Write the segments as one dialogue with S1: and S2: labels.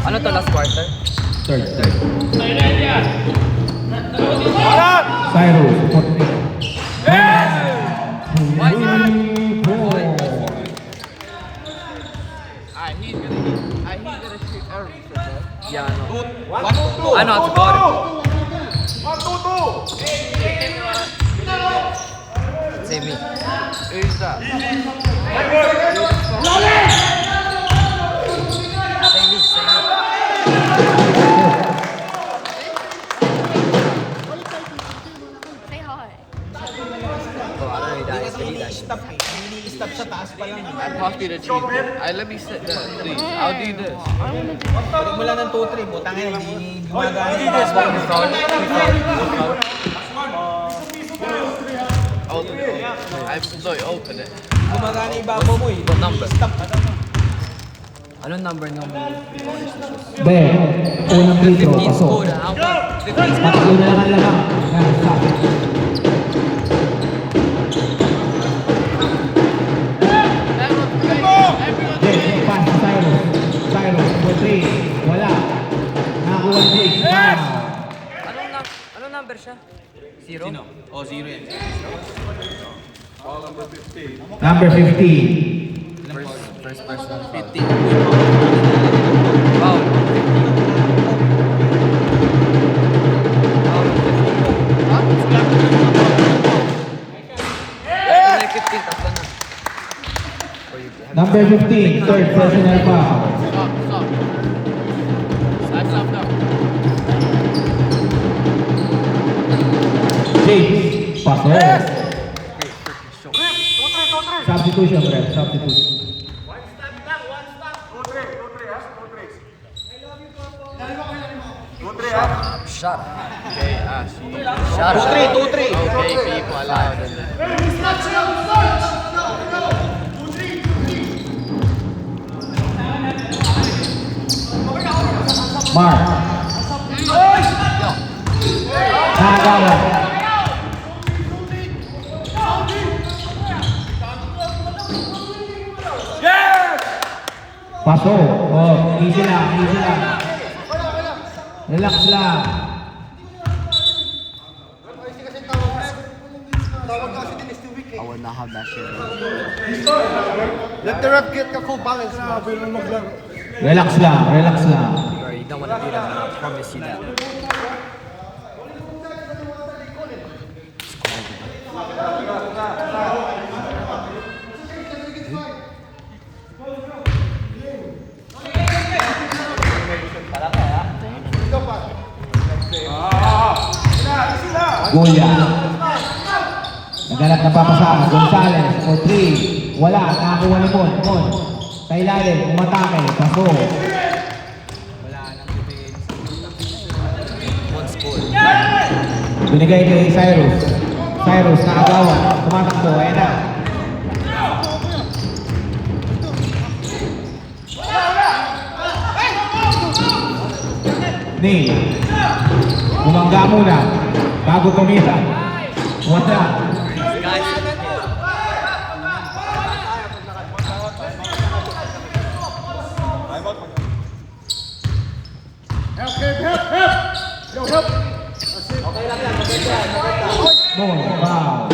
S1: Ano to, last quarter?
S2: Third. Cyrus, 14.
S1: Why is it?
S3: He's gonna shoot every shot.
S1: Yeah, no.
S3: I
S1: Ano, it's got it.
S3: 1-2-2.
S1: Save me.
S3: Who's that?
S1: Save me, save me.
S4: Say hi.
S1: Oh, I don't need that. It's really that shit.
S5: Stop sa taas pa lang.
S3: I pass you the cheese. Let me sit there, please. I'll do this.
S5: Pwede mo lang ng 2-3. Butangin, hindi gumagana.
S3: Open it. Open it.
S5: Gumagana yung ibabaw mo eh.
S1: What number?
S5: Stop.
S1: Anong number ng bonus na shoes?
S2: Ben, unang free throw,
S1: 15
S2: pasok.
S1: score na. Ako, 15 score.
S2: Tatlo na lang ang lalang. Yan, stop. Ben, pass to Cyrus. Cyrus, for 3. Wala. Nakakuha ni Jake. Foul.
S1: Anong number siya? Zero?
S5: O, 0 yan.
S2: Number 15.
S1: First person.
S3: 50.
S1: Wow. May 15, tatlo na. Or you have-
S2: Number 15, third personal foul.
S3: Stop. Stop now.
S2: Jake, pasok. Substitution, ref. Substitution.
S1: Shut up.
S3: Okay,
S1: Shut up.
S5: 2-3.
S3: Okay, people allowed in there.
S2: Mark. Nakagawa. Pasok. Oh, easy lang. Relax lang.
S1: I would not have that shit.
S5: Let the ref get ka full balance.
S2: Relax lang.
S1: You don't want to do that, man. I promise you that.
S2: Goya. Naganap na papasa. Gonzales for 3. Wala. Nakakuha ni Mon. Sa ilalim. Umatake. Pasok.
S1: One score.
S2: Binigay kay Cyrus. Cyrus, nakagawa. Tumatakbo. Ayan na. Neil. Bumangga muna. Bago tumira. Wala.
S1: Guys,
S2: Mon, foul.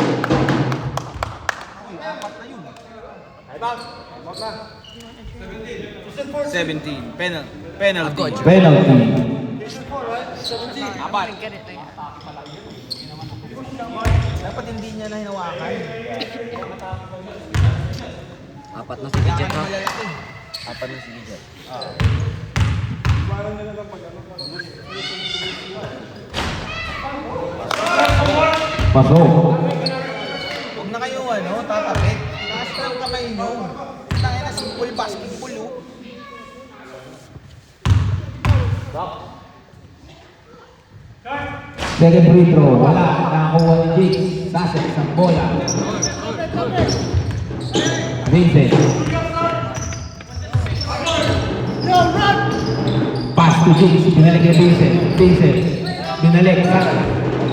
S5: 17. Penalty.
S1: I've got you.
S2: Penalty.
S4: Get it later.
S5: Dapat hindi niya na hinawakan.
S1: Apat na si Bidget, ha?
S5: Malalaki.
S1: Apat na si Bidget.
S2: Pasok.
S5: Huwag na kayo tatapit. Taas na ang kamay nyo. Tangin na simple basketball
S2: Second free throw. Wala. Nakakuha ni Jake. Sasek sa bola. Vincent. Pass to Jake. Binalik kay Vincent. Binalik sa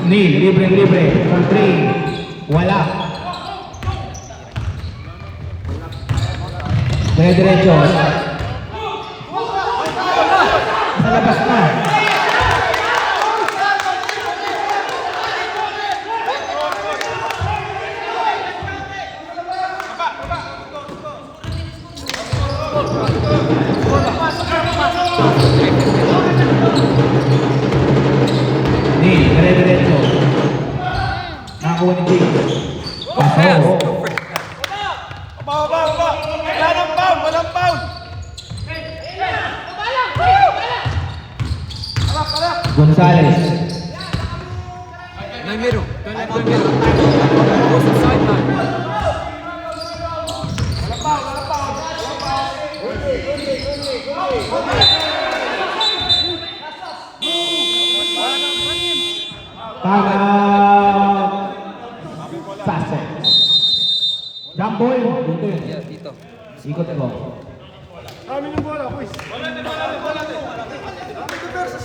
S2: Neil. Libre. For 3. Wala. Diretso. labas na. Neil, dire-diretso. Nakakuha ni Jake. Paso.
S5: Walang foul!
S2: Gonzales.
S1: No middle. No middle. Go to sideline.
S2: Para Sussex. Jump ball. Dito yun.
S1: Yeah, dito.
S2: Ikot ko.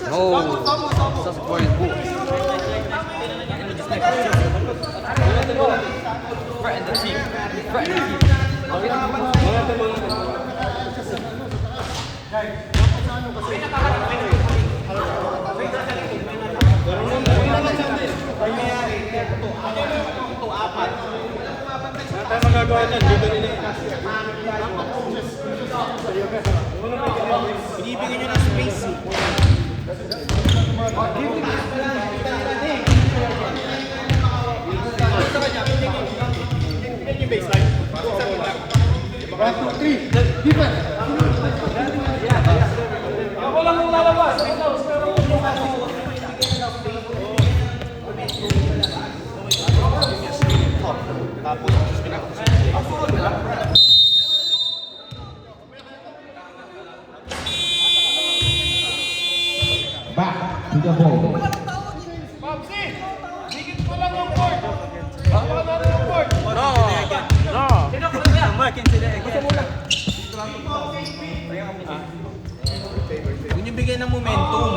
S1: No. That's for his ball. Threaten the team. Threaten the team.
S5: Binibigyan nyo ng space eh.
S2: Back to the ball.
S5: Huwag nyo bigyan ng momentum.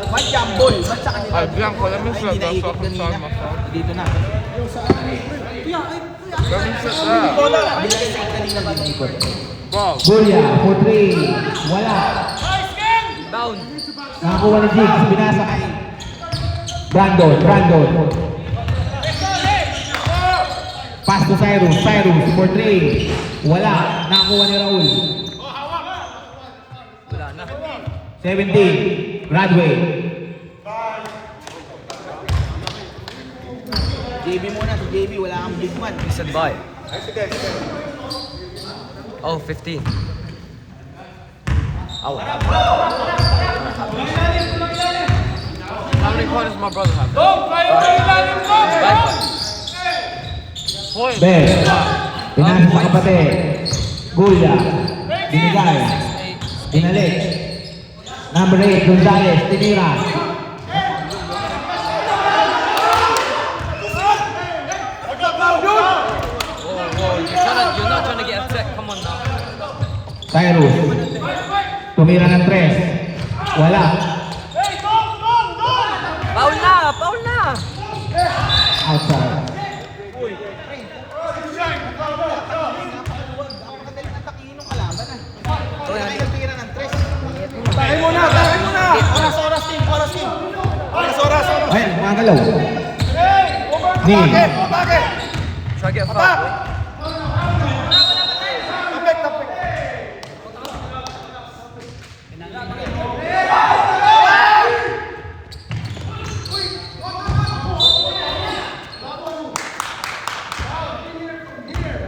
S5: Mat jambol. Mat sa kanila.
S3: Ay, Bianco, let me
S5: Ay,
S3: set
S5: hindi
S3: that
S5: naikot
S3: up
S5: kanina.
S3: inside my phone.
S5: Dito na.
S3: Let me set that.
S5: Binigay sa kanina naikot.
S3: Ball.
S2: Julia for 3. Wala.
S1: Down.
S2: Nakakuha ni Jigs. Binasa kay Brandon. Pass to Cyrus. Cyrus for 3. Wala. Nakakuha ni Raul.
S1: Wala na.
S2: 17. Broadway.
S5: JB muna. Si JB, wala kang big man.
S1: Decent buy. Oh, 15. Oh,
S3: How many points does my brother have? Point.
S2: Ben. Binasa sa kapatid. Julia. Binigay. Binalik. Number 8. Gonzales. Tinira.
S1: you're not trying to get a tech. Come on now.
S2: Cyrus. Tumira ng 3. Wala.
S1: Foul na! Foul na!
S2: Outside.
S5: Napakadali ng takihin ng kalaban ah.
S1: Okay,
S5: Kaya yung tira ng tres. Tayo muna! Oras, team! Oras!
S2: Ay, magalaw. Neil.
S1: Try to get a foul, boy.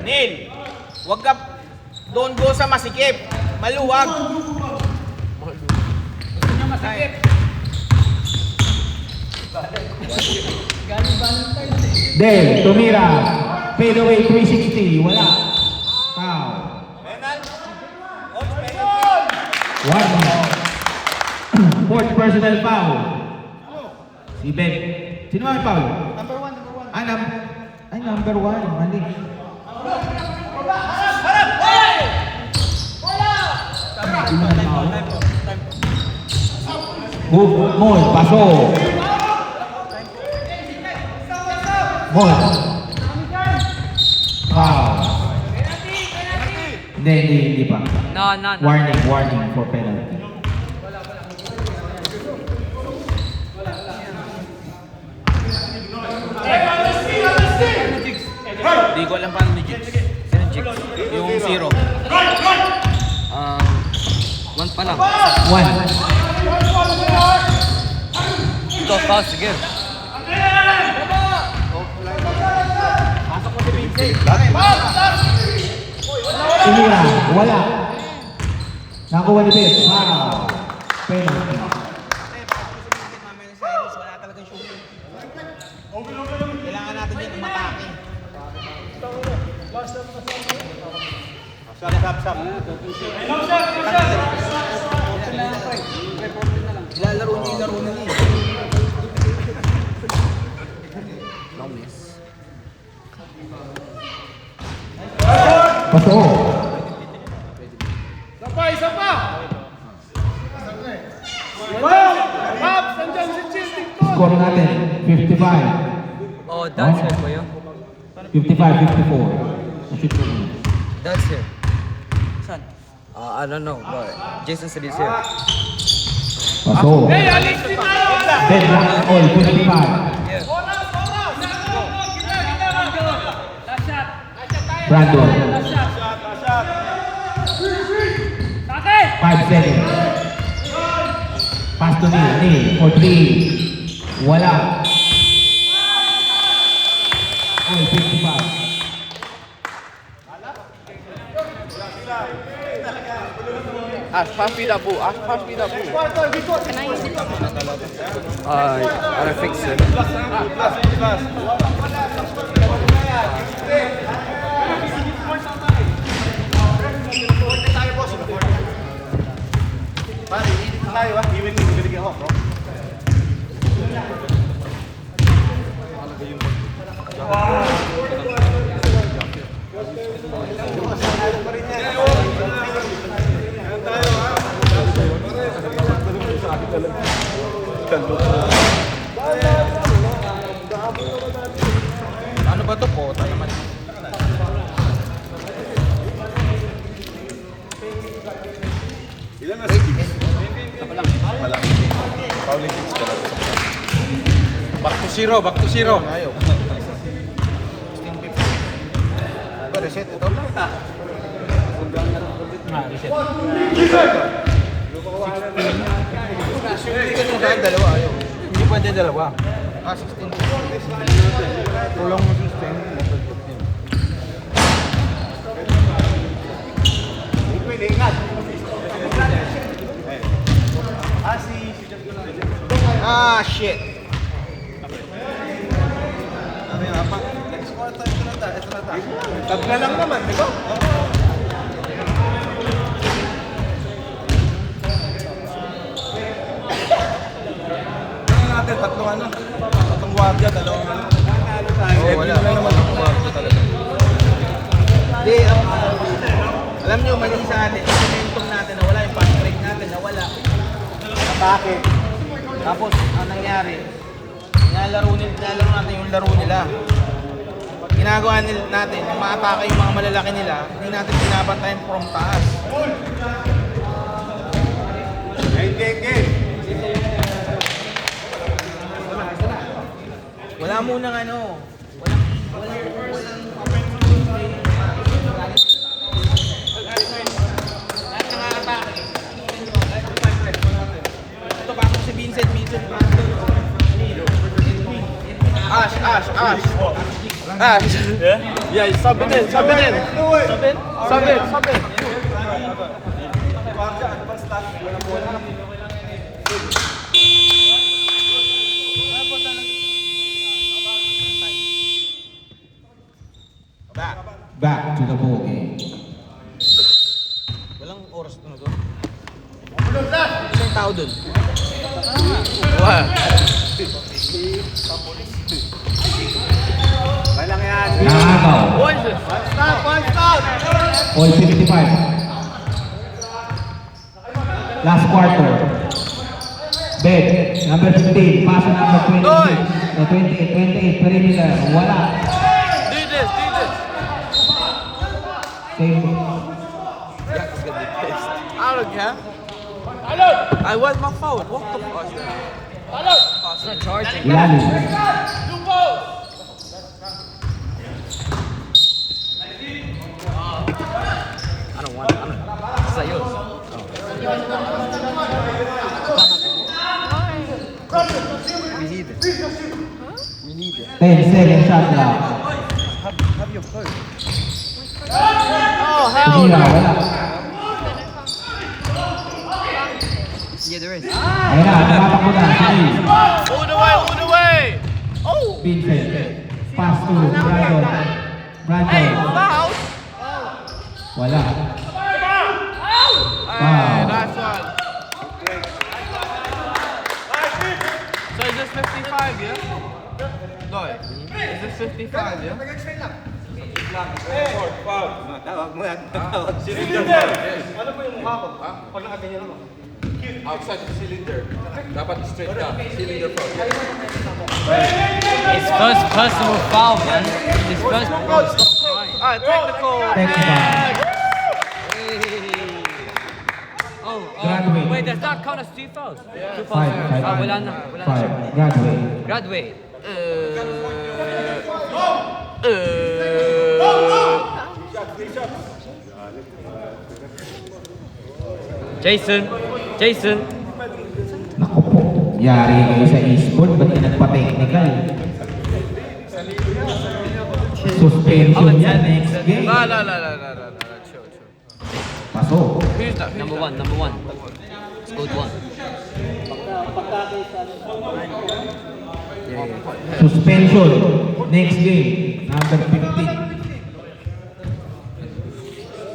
S5: Neil, wag ka don't go sa masikip. Maluwag. Gusto nyo masikip?
S2: Del, tumira. Fade away 360. Wala. Foul. One. Fourth personal foul. Si Ben. Sino may foul?
S5: Number one.
S2: Number 1. Mali. Move, Moy, paso. Moy. Foul. Hindi pa.
S1: No.
S2: Warning for penalty.
S5: Hindi ko alam paano ni Jigs.
S1: Sino Jigs?
S5: Yung zero.
S1: One pa lang.
S2: 1.
S1: Ito, foul, sige.
S5: Pasok mo si Vincent.
S2: Sinira, wala. Nakuha ni Pep. Wow. Penalty.
S5: Wala talagang shooting. Kailangan natin yan umatake. Ilalaro niya yung laro na niya.
S2: Paso. Score natin, 55.
S1: Oh, that's here po yun.
S2: 55-54. Shoot ko muna.
S1: That's here.
S5: Saan?
S1: I don't know, but Jason said he's here.
S2: Paso. Deadlock all, 55.
S1: Yeah.
S2: Brandon. 5 seconds. Pass to Neil for 3. Wala. All, 55.
S3: Ash, pass me that ball. Ash, pass me that ball.
S4: Can I use it?
S1: I don't think so.
S5: Ano ba to po? Tayo naman. Back to zero. Ayaw. 16-50. Reset ito. Reset. Hindi ka nung dalawa, ayaw. Hindi pwede dalawa. 16. Tulong mo 16. Shit. Ano yung apa? Next quarter, ito na tayo. Tabla lang naman, di ba? Natin tatlong guardia, dalawang ano. Oo, wala naman ang guardia talaga. Hindi, alam nyo, mali sa atin, yung momentum natin nawala, yung fast break natin nawala. Atake. Tapos, ang nangyari, nilalaro natin yung laro nila. Ginagawa natin, maatake yung mga malalaki nila, hindi natin pinabantayan from taas. Game. Wala munang ano. Lahat nangangatake. Ito ba si Vincent. Ash.
S3: Yeah, sub it in.
S2: Back to the ball game.
S5: Walang oras na doon. Isang tao doon.
S3: Wow.
S2: Nakakaw.
S3: One stop.
S2: All 55. Last quarter. Bed, number 15. Pass to number 28. Perimeter. Wala.
S3: Do this.
S2: Same.
S3: gonna be pissed.
S5: I don't care. I want my phone. What the fuck?
S1: It's not charging.
S2: Ilalim.
S1: I don't want it. It's not yours. We need it. We need it.
S2: 10 seconds shot clock.
S3: Have your phone.
S5: Oh, hell
S2: Hindi
S5: no.
S2: na, wala.
S1: Yeah, there is.
S2: Ayun na, tumatakbo na. Sige.
S5: All the way, all the way. Oh.
S2: Vincent. Pass to Brandon.
S5: Hey,
S2: Brandon.
S5: foul.
S2: Wala.
S5: Hey, nice one. So is this 55, yeah? No. Is this 55, yeah?
S3: Outside the cylinder. Dapat straight down. Cylinder front.
S1: It's first personal foul, man. It's first personal. Stop crying.
S5: Alright, technical.
S2: Technical. Graduate.
S1: Wait, does that count as 2 fouls? 2 fouls.
S2: Five.
S1: Wala na. Wala na.
S2: 5. Graduate.
S1: Graduate. Jason. Jason.
S2: Naku po. Yari kayo sa e-sport. Ba't ka nagpa-technical? Suspension yan. Next game.
S5: No. Chill.
S2: Pasok.
S5: Who's that?
S1: Number 1. Number 1. Scored 1.
S2: Suspension. Next game. Number 15.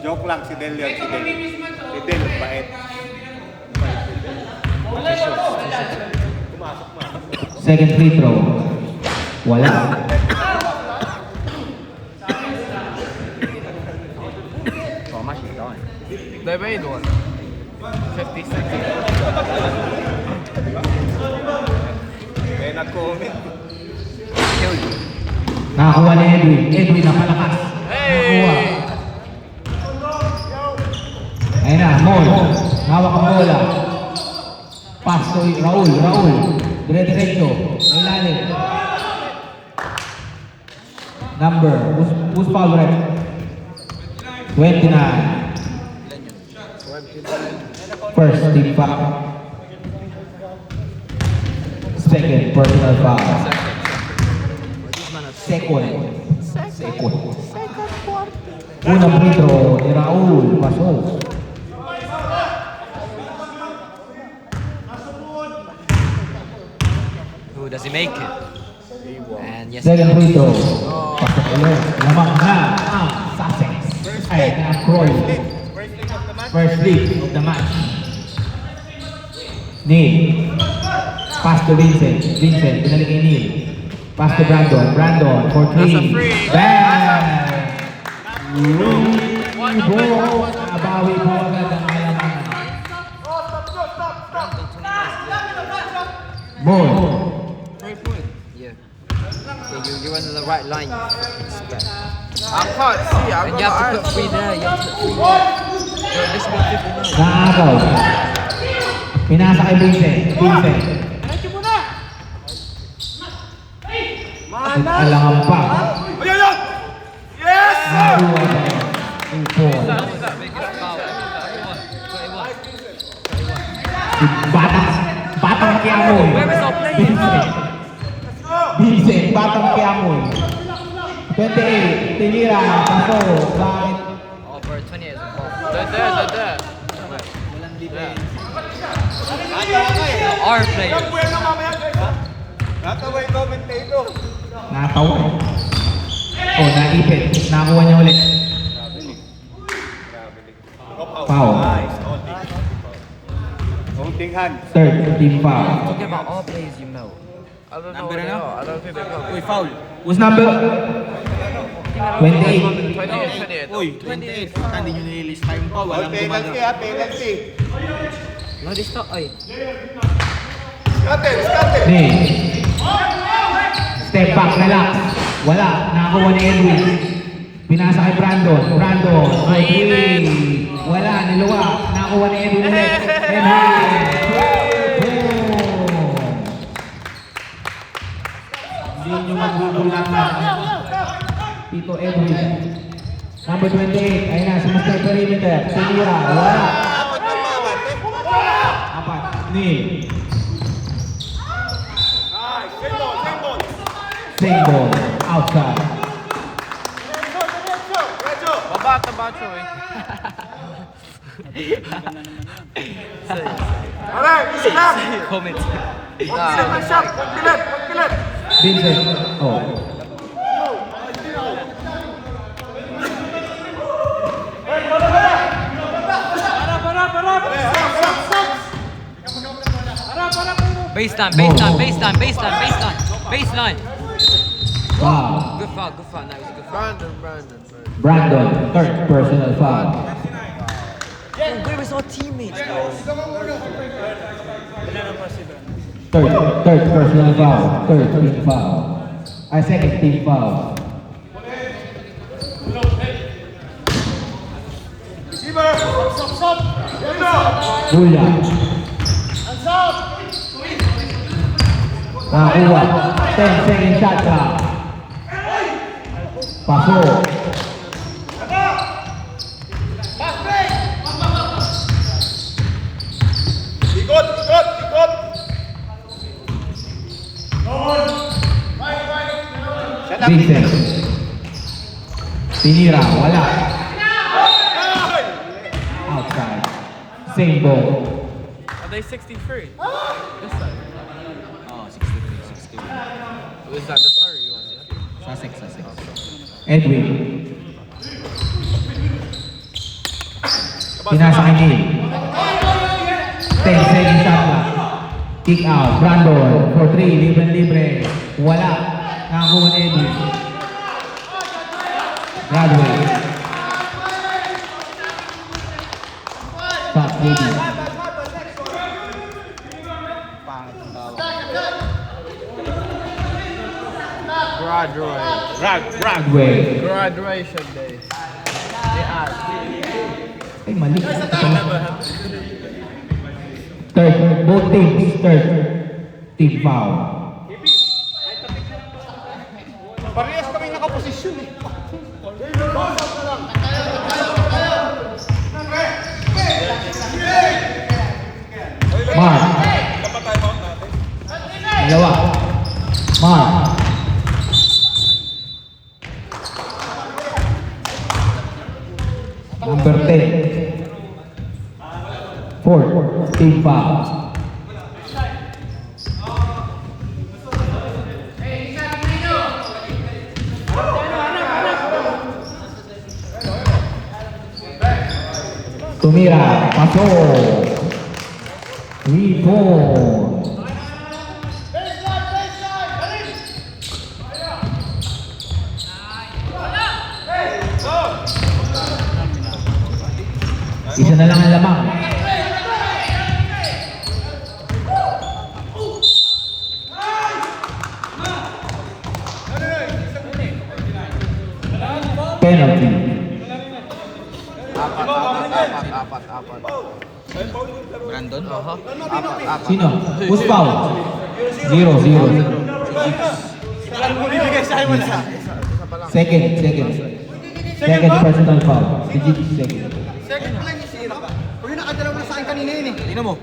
S6: Joke lang si Del yun, si Del. Si Del, bait.
S2: Second free throw. Wala.
S1: Oh, I'm actually dying.
S5: They made one. 50 seconds.
S6: May nag-comment.
S1: Kill you.
S2: Nakakuha ni Edwin. Edwin na palakas. Nakakuha. Ayun na, Mol. Hawak ang bola. Pass to Raul. Dire-diretso. May lalim. Number. Who's foul rep? 29. First team foul. Second personal foul. Second. Unang free throw ni Raul. Pasok.
S1: Ooh, does he make it? And yes,
S2: Second free throw. Pasok ulit. Lamang na ang Sussex. Ay, na Croy. First lead of the match. Neil. Pass to Vincent. Binalik kay Neil. Pass to Brandon for 3.
S5: That's a free.
S2: Bang! Nabawi po agad ang Alamangan. Ball.
S5: 3 points.
S1: yeah. You're on the right line. You fucking spec.
S5: I can't see. I'm
S1: And you have to put 3 there. You have to put 3 there. Yo, this will be 59.
S2: Nakakaw. Pinasa kay Vincent. Alangan pa.
S5: Yes!
S2: Nakuha pa. 2 points.
S1: Biggest foul. 21.
S2: Si Batang Kiamoy.
S1: Where is our players?
S2: Vincent, Batang Kiamoy. 28, tinira, kaso, bakit?
S1: Oh, bro, 28 is a ball.
S5: They're there.
S1: Our players.
S6: Nataway commentator.
S2: Natawa. Oh, naipit. Nakuha niya ulit. Foul.
S6: Nice. Holding hand.
S2: Third team foul.
S1: Talking about our players, you know.
S5: I don't know where they are. I don't think they come.
S3: Uy, foul.
S2: Who's number? 28.
S5: 28.
S3: Uy, 28. Baka hindi nyo nililist time pa.
S6: Oh,
S3: Walang
S6: penalty
S3: gumana.
S6: penalty.
S1: No, they stop. Ay.
S6: Scatter.
S2: Hey. Step back, relax. Wala. Nakakuha ni Edwin. Pinasa kay Brandon. For 3. Wala, niluwa. Nakuha ni Edwin ulit. Boom! Hindi nyo magbubulangan. Tito Edwin. Number 28. Ayun na, sumunod na perimeter. Tinira. Wala. Apat. Neil. Same ball. Outside.
S3: Baba, tabacho eh.
S1: Comment.
S2: Vincent. Oh.
S1: Baseline.
S2: Foul.
S1: Good foul. That was a good foul.
S2: Brandon. Third personal foul.
S1: Where was our teammates, bro?
S2: Third personal foul. Third team foul. Second team foul. Julia. Nakakuha. 10-second shot clock. Pasok.
S6: Ikot!
S2: Vincent. Tinira. Wala. Outside. Same ball.
S3: Are they 63? This side.
S1: Oh, 63.
S3: Was that the Surrey one, yeah?
S1: Sussex.
S2: Edwin. Pinasa kay Neil. 10-second shot clock. Kick out. Brandon. For 3. Libre. Wala. Nakakuha ni Edwin. Broadway. Stop, baby. Broadway.
S3: Graduation day.
S2: Ay, mali. Both teams, third team foul.
S6: Parehas kami nakaposisyon eh.
S2: Mark. Dalawa. Mark. Number 10. Fourth team foul. Tumira, pasok. 3 points. Isa na lang ang lamang. Penalty.
S3: Apat.
S1: Brandon?
S3: Apat.
S2: Sino? Who's foul? 0-0. Second personal foul. Si Jit, second.
S5: Kung yung nakadalaw na sa akin kanina yun eh.
S1: Tingnan mo.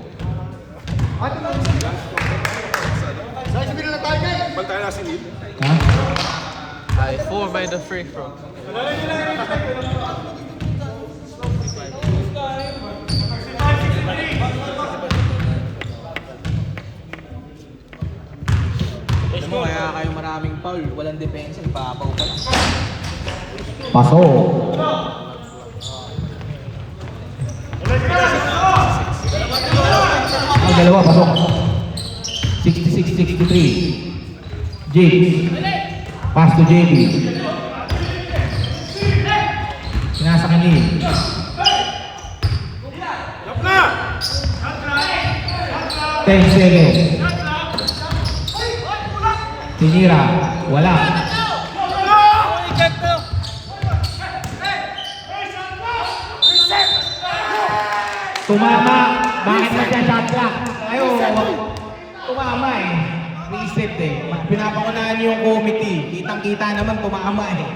S5: Sabi na tayo eh.
S6: Bantay na si Neil.
S2: Ha?
S3: Ay, 4 by the free throw.
S5: Alam mo, kaya kayo maraming foul, walang depensa, ipapaw pa lang.
S2: Pasok. Ang dalawa, pasok. 66-63. Jake. Pass to JB. Pinasa ka ni.
S6: Lap na!
S2: 10 seconds. Tinira. Wala. Tumama. Bakit na siya shot clock? Ayaw. Tumama eh. Reset eh. Pinapangunahan niyo yung committee. Kitang-kita naman tumama eh.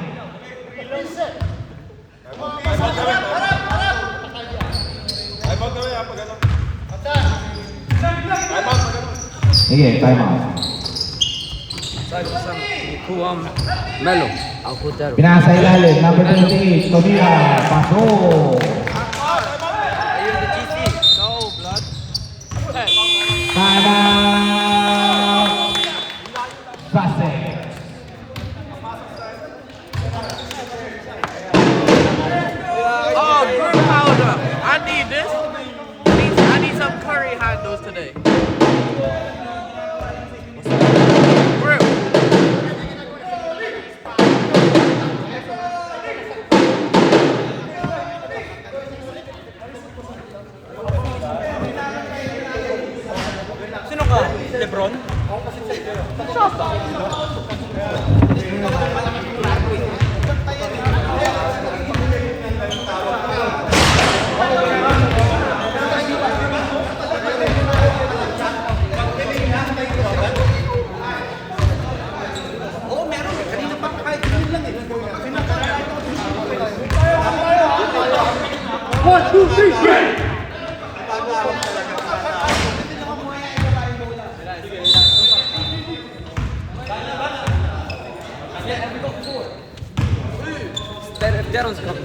S2: Sige, time out.
S1: Melo. I'll put that.
S2: Pinasa ilalim, number 28, Tobia, paso. Time out. Pase.
S3: Oh, group powder. I need this. I need some curry handles today. Group.
S5: Sino ka? Lebron?
S1: Darren's coming.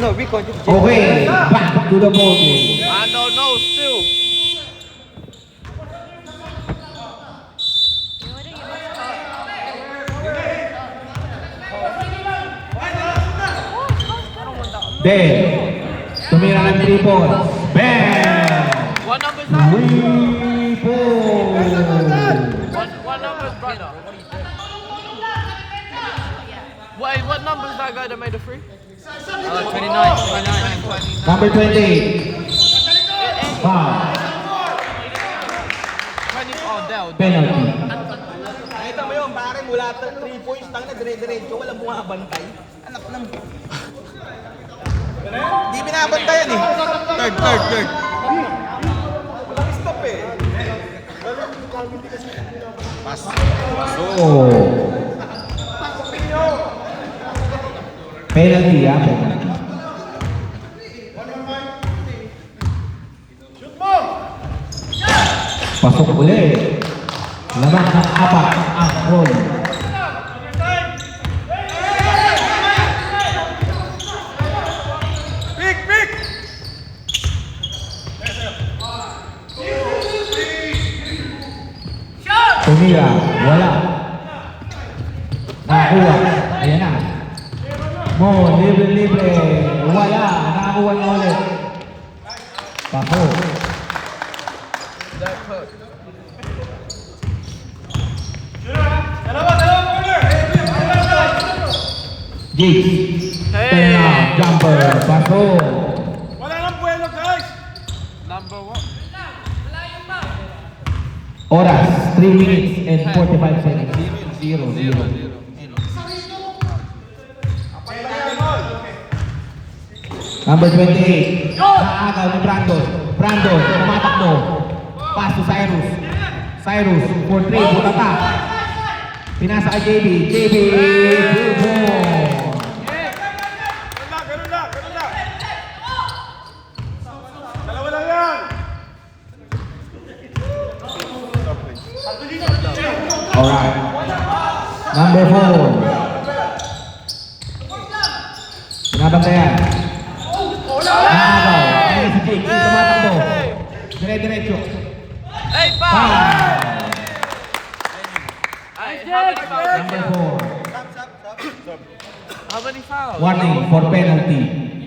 S1: No, Rico.
S2: Okay, back to the ball game.
S3: I don't know still.
S2: Then, tumira ng 3 points. Bam!
S3: What number is that?
S2: 3 points.
S3: What number is brother? Wait, what number is that guy that made the free?
S1: 29.
S2: Number 28. Foul.
S3: 20. Oh, Dell.
S2: Penalty.
S5: Nakita mo yun, pare, mula 3 points, tang na dire-diretso, walang bumabantay. Anak ng... Hindi binabantayan eh. Third. Walang stop eh.
S2: Oh. Penalty, penalty. Pasok ulit. Lamang ng 4 ang roll. Tumira, wala. Nakakuha. Ayan na. Mo, libre. Wala. Nakakuha na ulit. Paso. Jigs.
S3: Hey.
S2: Jumper. Paso.
S3: Number what?
S2: Oras, 3 minutes and 45 seconds. 0. Number 28. Naagaw ni Brandon. Brandon, tumatakbo. Pass to Cyrus. Cyrus, for 3, butata. Pinasa kay JB. JB, good ball. Alright. Number 4. Pinabantayan. Naagaw. Ay, si Jake. Tumatakbo. Dire-diretso.
S3: Hey, foul!
S2: Foul.
S3: Hey, how many fouls?
S2: Number 4.
S3: How many fouls?
S2: Warning for penalty.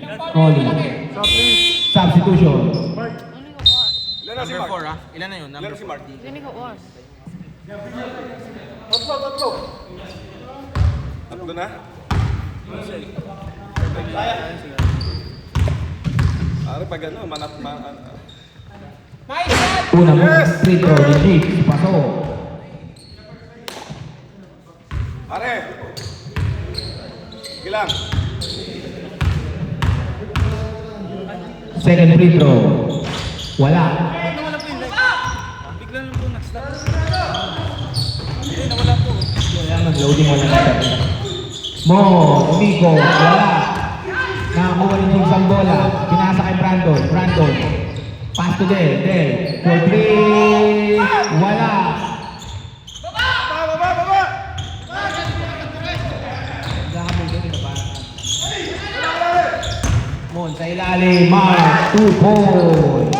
S2: Calling. Substitution.
S5: Number 4 ah. Ilan na yun? Number 4.
S4: You only got one.
S6: Tatlo na? Pare, pag ano,
S2: Unang free throw ni Jake. Paso.
S6: Pare! Sige lang.
S2: Second free throw. Wala.
S5: Ba't nawala po yung light? Bigla lang po nag-stop. Hindi, nawala po.
S2: Wala, mag-loading, wala na. Mo, Miko, wala. Nakakuha rin yung isang bola. Pinasa kay Brandon. Brandon. Pass to Del. Del. For 3. Wala. Mon, sa ilalim. Mark. 2 points.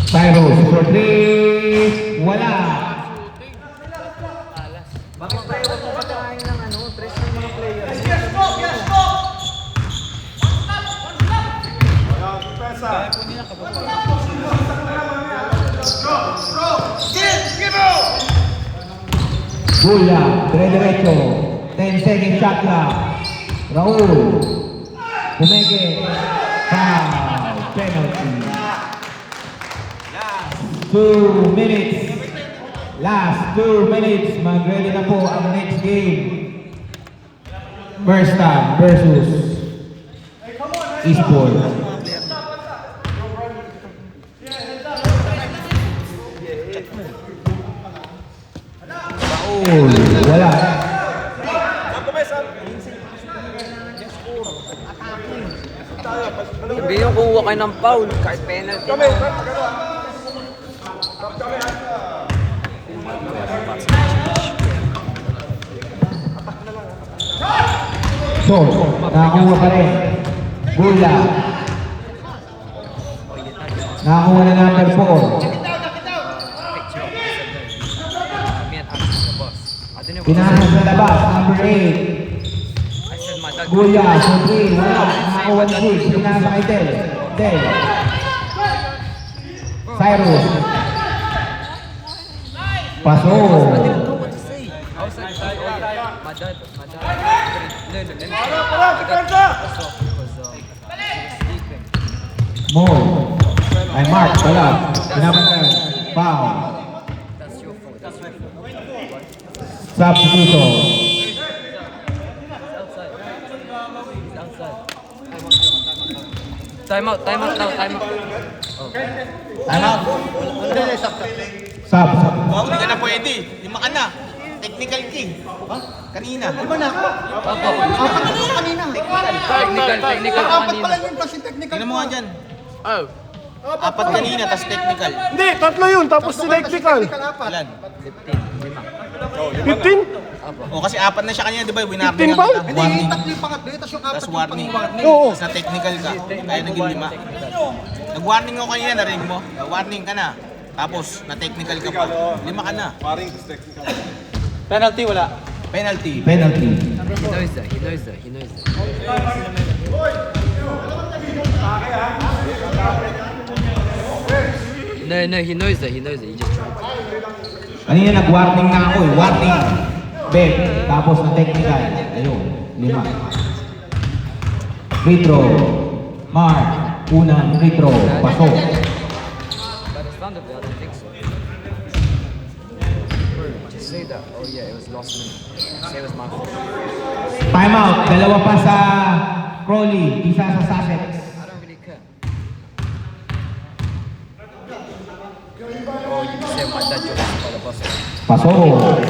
S2: Cyrus for 3. Wala.
S1: Bakit tayo wag mo patirahin ng ano, tres ng mga player?
S2: Gula, dire-diretso. 10 second shot lang. Raul. Pumege. Foul. Penalty. 2 minutes. Last 2 minutes. Mag-ready na po ang next game. First time versus Eastport. Raul. Wala.
S1: Sabihin yung kumuha kayo ng foul, kahit penalty na.
S2: So, nakakuha pa rin. Gula. Nakakuha na number 4.
S1: Picture of me and Alex the boss. I don't know what
S2: Pinasok sa labas, number 8.
S1: I said my dad.
S2: Gula, so 3. Wala. Nakakuha na 6. Pinasok kay Del. Del. Cyrus. Paso.
S1: I didn't know what to say. I was like, my dad. No, let me say. I got pissed off because he was sleeping.
S2: Mo. Ay, Mark. Wala. Pinabantayan. Foul.
S1: That's your fault. That's my fault.
S2: Substituto.
S1: He's outside. He's outside. Time out now, time out.
S2: Time out. Sub.
S5: Wow, hindi ka na pwede. Lima ka na. Technical king. Kanina. Lima na.
S1: Technical kanina.
S5: Tingnan mo nga dyan. Apat kanina, tas technical.
S6: Hindi, tatlo yun, tapos si technical.
S5: Ilan?
S6: 15?
S5: O kasi apat na siya kanina, di ba? Winarning
S6: 15 foul?
S5: ang warning. Tas warning.
S6: Oo.
S5: Tas na technical ka. Kaya naging 5. Nag-warning ako kanina, narinig mo? Warning ka na. Tapos, na-technical ka pa. 5 ka na.
S3: Penalty, wala.
S5: Penalty.
S2: Penalty.
S1: He knows that. No, he knows that. He just tried.
S2: Kanina nag-warning na ako eh. Warning. Bet. Tapos na technical. Ayun. 5. Free throw. Mark. Unang free throw. Pasok.
S1: But it's found I don't think so. Just say that. Oh yeah, it was last minute. Say it was my fault.
S2: Time out. Dalawa pa sa Crowley. Isa sa Sussex.
S1: I don't really care. Oh, you can say my dad jokes about the bus.
S2: Pasok.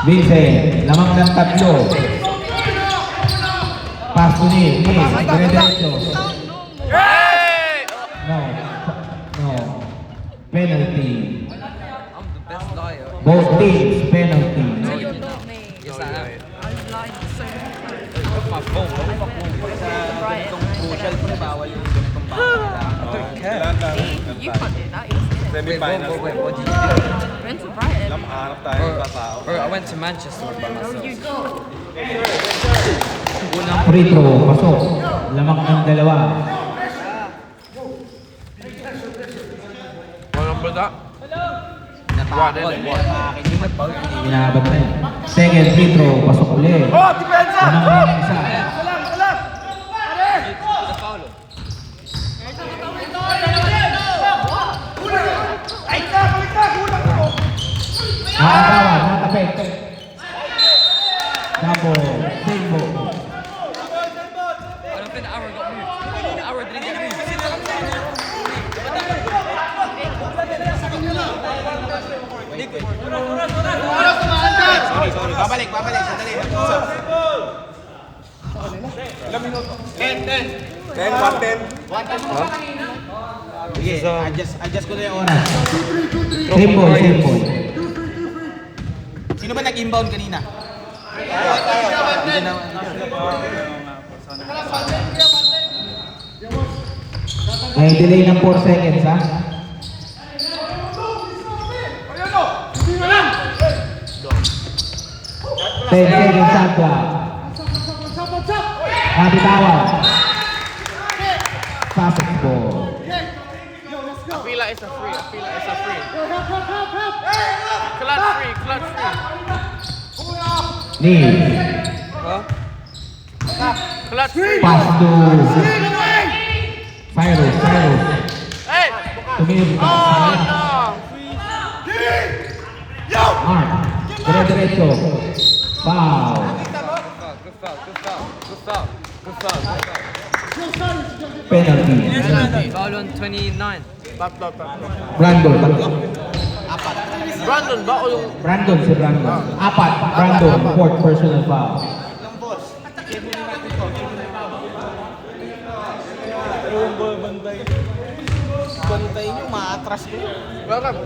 S2: Vincent. Lamang ng 3. Pass to Nick. Dire-diretso. No. Penalty.
S1: I'm the best liar.
S2: Both teams. Penalty.
S1: No, you're not. Yes, I am. Look at my phone. What the fuck wrong with
S5: Ganitong crucial po, bawal yung ganitong bawal.
S1: I don't care.
S4: You can't do that.
S1: Wait, what did you do?
S4: Went to Brighton.
S1: Bro, I went to Manchester by myself.
S4: You go.
S2: Free throw. Pasok. Lamang ng 2.
S3: Walang ba that?
S5: Natakot.
S2: Inaabot na yun. Second free throw. Pasok ulit.
S6: Oh, depensa!
S2: Lamang ng 1. Nakatawa. Natape. strike. Double. Single.
S1: I don't think the arrow got moved. The arrow didn't get moved.
S5: Sorry. Babalik. Sandali. Ilang minuto? 10. 110. Sige, adjust ko na yung oras.
S2: Same ball.
S5: Sino ba nag-inbound kanina? Hindi na.
S2: May delay ng 4 seconds, ha? 10 seconds shot clock. Kapitawan. Sussex ball.
S3: I feel like it's a free. Clutch free.
S2: Knee.
S3: Clutch free.
S2: Pass to Cyrus.
S3: Hey!
S2: Tumingin ka.
S3: Oh, no!
S2: Mark. Dire-diretso. Foul.
S1: Good foul.
S2: Penalty.
S1: Foul on 29.
S2: Brandon.
S3: Brandon ba o yung...
S2: Brandon. Apat. Brandon. Fourth personal foul.
S5: Bantay nyo, maatras ko.
S3: Welcome.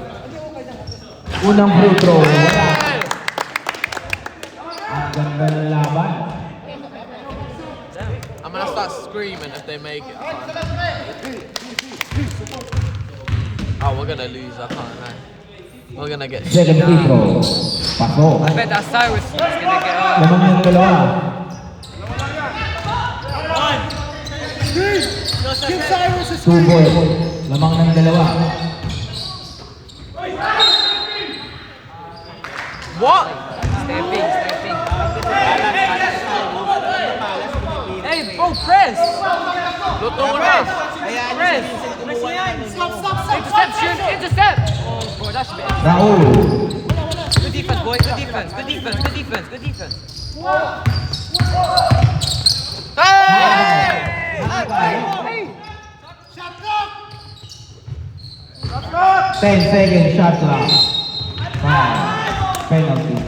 S2: Unang free throw. Wala. Ang ganda ng laban.
S3: I'm gonna start screaming if they make it. Oh, we're gonna lose. I can't lie. We're gonna get
S2: Second free throw. Paso.
S1: I bet that Cyrus is gonna get
S2: Lamang yung dalawa. Two boys. Lamang ng dalawa.
S3: What?
S1: stepping. Hey, bro, press!
S3: Luto mo na.
S1: Press! Intercept! Oh, bro, that should be it.
S2: Raul.
S1: Good defense, boy. Good defense.
S3: Hey!
S2: 10 seconds shot clock. Foul. Penalty.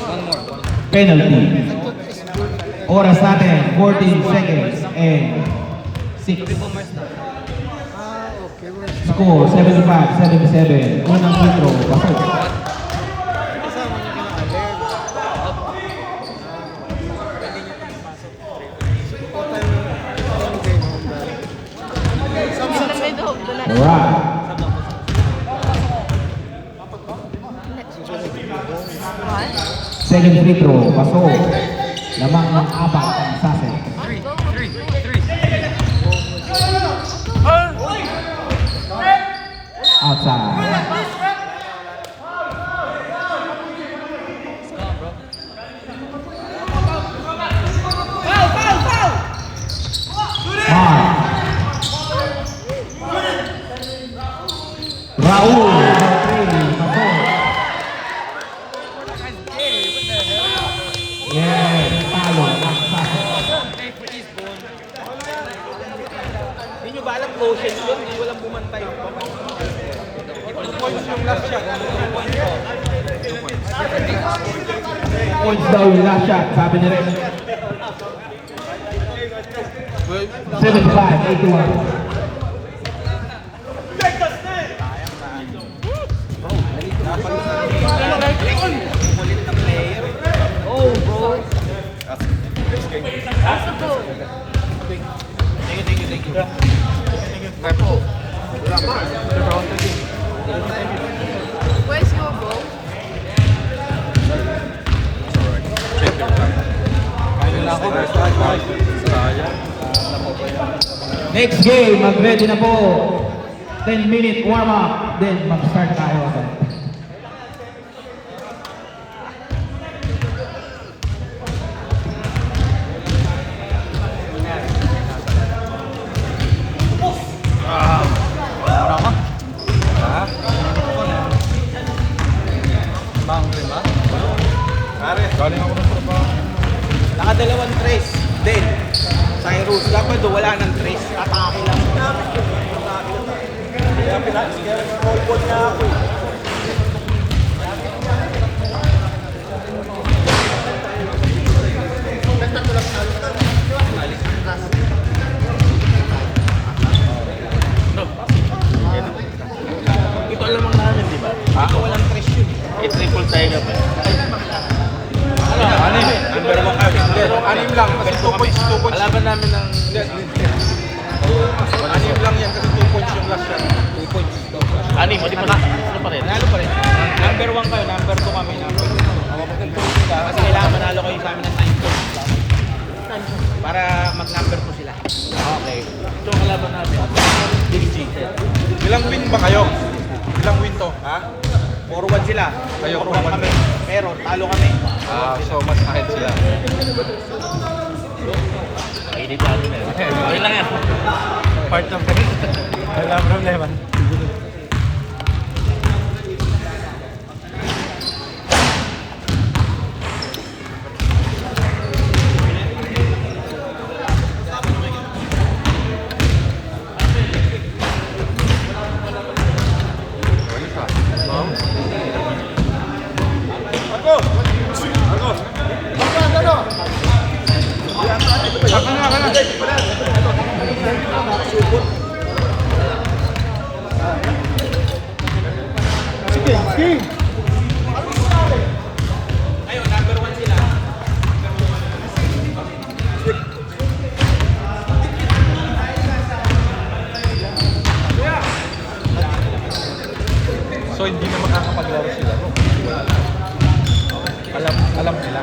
S1: One more.
S2: Penalty. Oras natin, 14 seconds and 6. Score, 75-77. Unang free throw, pasok.
S4: In the middle of the next
S2: Alright.
S4: one.
S2: Second free throw, pasok. Lamang ng apat ang Sussex.
S1: Three.
S2: Outside.
S1: Scott, bro.
S2: Mark. Raul. Yes, talo ang Sussex.
S1: Pay for Eastbourne.
S5: Hindi nyo ba alam quotient yun? Hindi walang bumantay. Points yung last shot.
S2: Points daw yung last shot, sabi ni Ren. 75-81.
S1: Oh, bro.
S5: Thank you.
S4: Where's your ball?
S2: Next game, mag-ready na po. 10-minute warm-up, then mag-start tayo.
S5: Pare, galing ako ng trabaho. Nakadalawang trace. Then, Cyrus. Dapat do, wala nang trace. Atake lang. Kaya pinag-small ball niya ako. Ito alam ang namin, di ba? Ito walang trace yun. I-triple tayo na ba? Anim. Number 1 kayo. Anim lang. Kasi 2 points. Alaban namin ng... Anim lang yan kasi 2 points yung last shot. 2 points. Anim. Ano pa rin? Nanalo pa rin. Number 1 kayo. Number 2 kami. Kasi kailangan manalo kayo sa amin ng 9 points. Para mag-number 2 sila. Okay. Ito ang kalaban namin. DG. Ilang win ba kayo? Ilang win to? Ha? 4-1 sila. Kayo 4-1 kami. Pero talo kami. So mas ahead sila. Hindi pa ano na. Okay lang yan. Part of it. Wala problema. Ayun, number 1 sila. So hindi na makakapaglaro sila. Alam nila.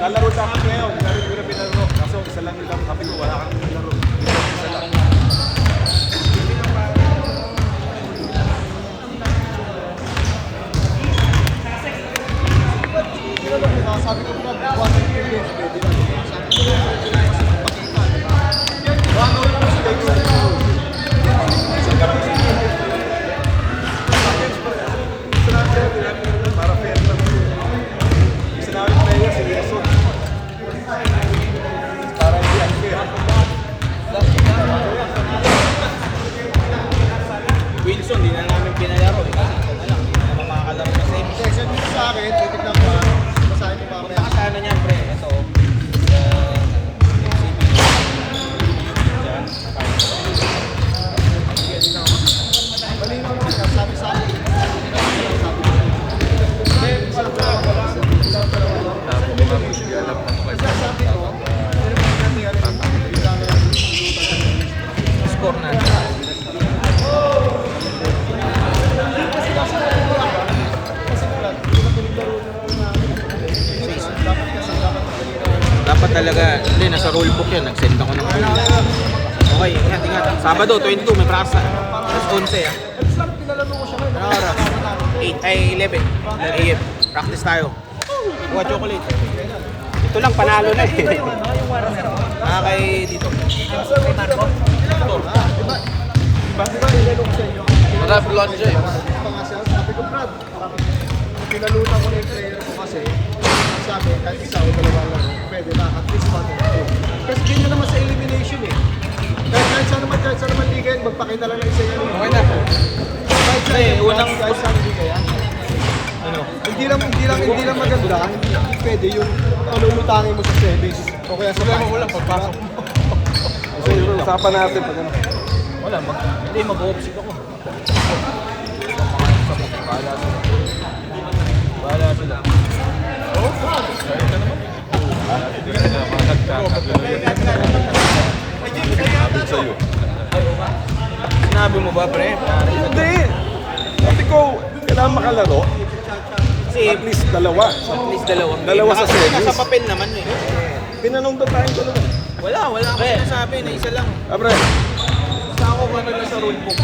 S5: Lalaro dapat ngayon, hindi ko na pinalaro. Kaso isa lang nila, sabi ko wala kang pinalaro. Isa lang. Sabi ko na, buwasan ko yun. Para fair lang. Isa namin player, si Wilson. Para hindi unfair. Wilson, di na namin pinalaro. Kasi ito na lang, hindi naman makakalaro sa same. Section dito sa akin, titignan ko. Masahin ko pa ako. Nakasana niyan, pre. Ito. Malinaw naman, sabi sa akin. Score natin. Dapat talaga, hindi, nasa rulebook yan. Nag-send ako ng rule. Okay, ingat. Sabado, 22, may prasa. Tapos 11 ah. Ano oras? 11 AM. Practice tayo. Buka chocolate. Ito lang, panalo na eh. Kay dito. Kay Marco. Marap Lord James.
S6: Sabi ko, Brad, pinalutan ko na yung player ko kasi sabi, kahit isa o dalawa lang, pwede na, at least one or two. Kasi ganyan naman sa elimination eh. Kahit saan naman liga yan, magpakita lang ng isa yan.
S5: Okay na.
S6: Kahit saan liga yan.
S5: Ano?
S6: Hindi lang maganda, hindi pwede yung palulutangin mo sa semis. O kaya sa
S5: Problema mo lang pagpasok mo.
S6: So yung usapan natin pag ano.
S5: Wala, hindi mag-opsik ako. Bahala sila. Oh, kaya ka naman. Hindi ka na makagkakagulo. Sa'yo. Sinabi mo ba, pre?
S6: Hindi! Sabi ko, kailangan makalaro.
S5: Kasi
S6: At least dalawa.
S5: at least dalawang
S6: Dalawa sa semis.
S5: Nasa papel naman eh.
S6: Pinanong ba tayong dalawa?
S5: Wala akong sinasabi na isa lang.
S6: Abre,
S5: ako kung ano na sa rule book.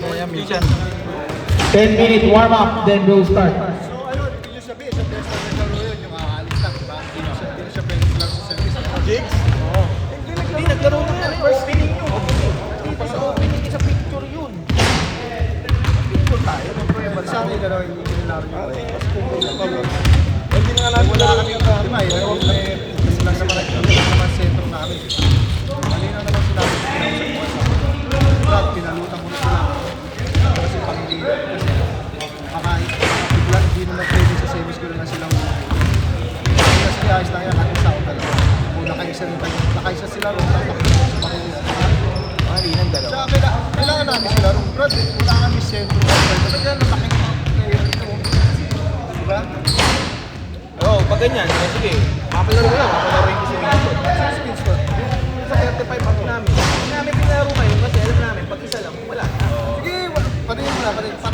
S5: Kaya minsan.
S2: 10-minute warm-up, then we'll start.
S6: So ayun, hindi nyo sabihin, sa best na naglaro yun, yung aalis lang, diba? Hindi nyo siya pwede lang sa service.
S5: Jigs? Oo. Hindi, naglaro na yan. Opening yun. Dito sa opening, sa picture yun. Picture tayo.
S6: Sana yung laro yung nilalaro nyo.
S5: Hindi na nga natin
S6: Wala kami yung diba, kasi lang naman sentro namin. Malina naman sila. Brad, pinalutan ko na sila. Kasi pang-leader. Bigla, hindi naman pwede sa semis ko na silang kasi ayos lang yan, natin sa ako talaga. Kung nakaisa sila rin,
S5: Malinan dalawa.
S6: tsaka kailangan namin sila rin. Brad, wala kami sentro. Talaga, nalaking mga player ito. Diba?
S5: Oo, pag ganyan, sige. Mapalaro lang, mapalaroin ko si Winston.
S6: Winston.
S5: Sa 35 ako namin. Hindi namin pinalaro ngayon kasi alam namin, pag isa lang, wala.
S6: Sige, patingin mo na, parang Winston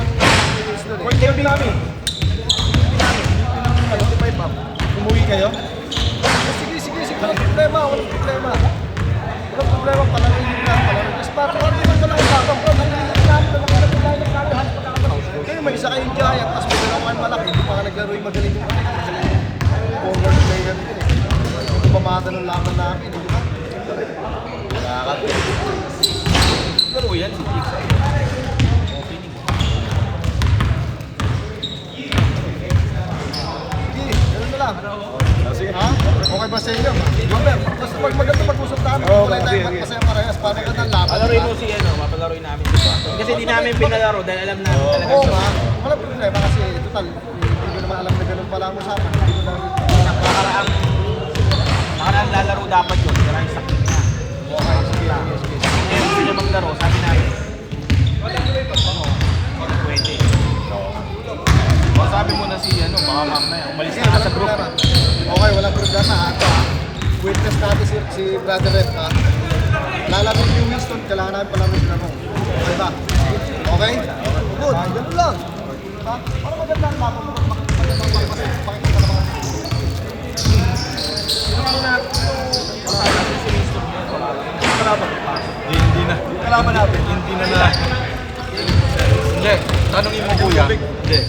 S6: eh.
S5: For TV namin. TV namin. 35 up.
S6: Umuwi kayo? Sige, walang problema. Walang problema, palarin nyo lang, palarin. Kasi parang hindi naman lang usapan, bro. Nangyayari namin, halos pagkakataon. Kayo, may isa kayong giant, tapos may dalawan malaki, hindi pa ka naglaro yung magaling yung forward player nito eh. Hindi pamada ng laban namin, di ba?
S5: Laro yan, si Jigs.
S6: Sige, ganun na lang. Ha? Okay ba sa inyo? Basta pag maganda pag-usap namin, kulay tayo magpasaya parehas, para magandang laban.
S5: Palaroin mo si mapalaroin namin si Winston. Kasi di namin pinalaro dahil alam namin talaga
S6: Oo
S5: siya.
S6: nga, walang problema kasi total, hindi ko naman alam na ganun pala ang usapan. Hindi ko naman
S5: Nakaraang lalaro dapat yun, sira yung sakit niya.
S6: okay, sige.
S5: Ngayon gusto niya maglaro, sabi namin, pwede. O sabi mo na si baka mamaya, umalis
S6: Sige,
S5: na ka
S6: walang
S5: sa group.
S6: problema. Okay, walang problema. Ito ha. Witness natin si Brother Red ha. Lalaro yung Winston, kailangan namin palaro sila mo. Okay ba? Okay? Good, ganun lang. Ha? Para maganda ang laban mo. Pakita ka naman.
S5: Hindi na.
S6: Kalaban natin.
S5: Hindi na. Hindi. Tanongin mo kuya. Hindi.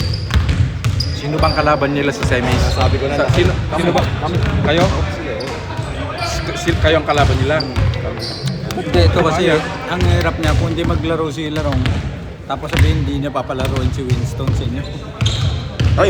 S7: Sino bang kalaban nila sa semis?
S5: Sabi ko na.
S7: Sino ba? Kayo? Kayo ang kalaban nila?
S8: Hindi, ito kasi ang hirap niya kung hindi maglaro si Larong tapos sabihin hindi niya papalaruin si Winston sa inyo.